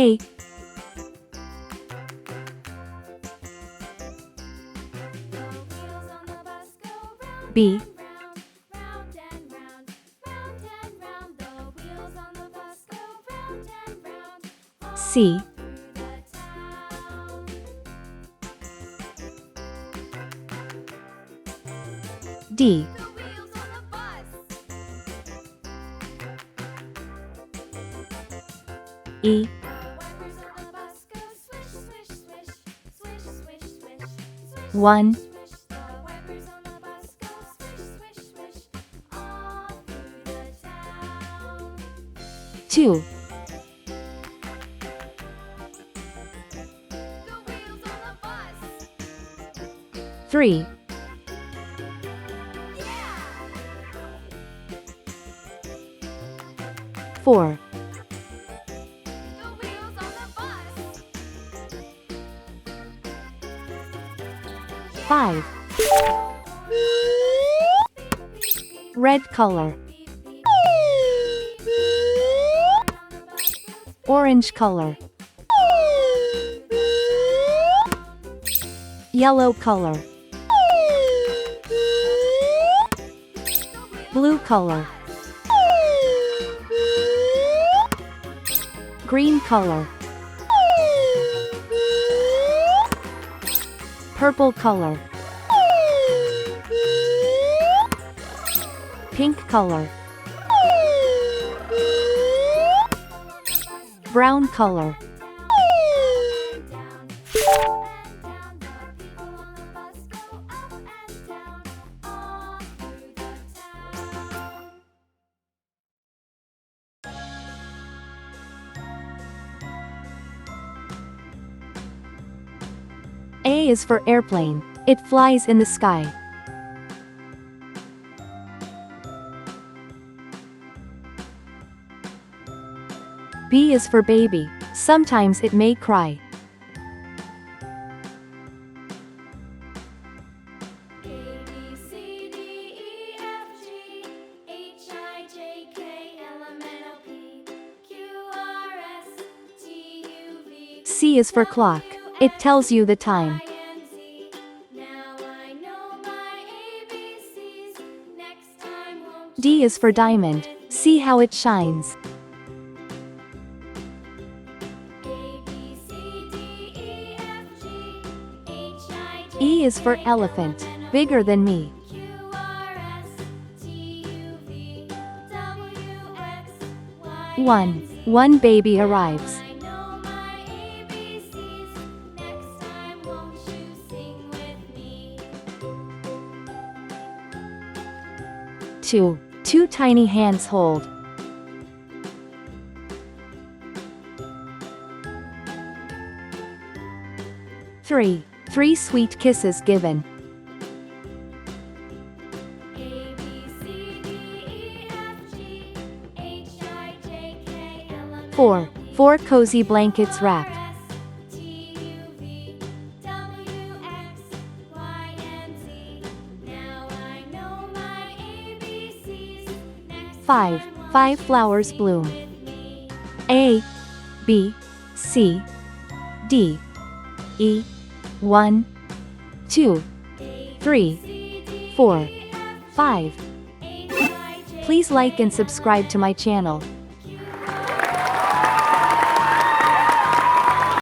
A, B, C, D, E, one, two, three, four, five, red color, orange color, yellow color, blue color, green color, purple color, pink color, brown color, A is for airplane. It flies in the sky. B is for baby. Sometimes it may cry. C is for clock. It tells you the time. D is for diamond. See how it shines. E is for elephant. Bigger than me. One baby arrives. 2. Two tiny hands hold. 3. 3 sweet kisses given. 4. 4 cozy blankets wrapped. 5. 5 flowers bloom. A, B, C, D, E, 1, 2, 3, 4, 5. Please like and subscribe to my channel.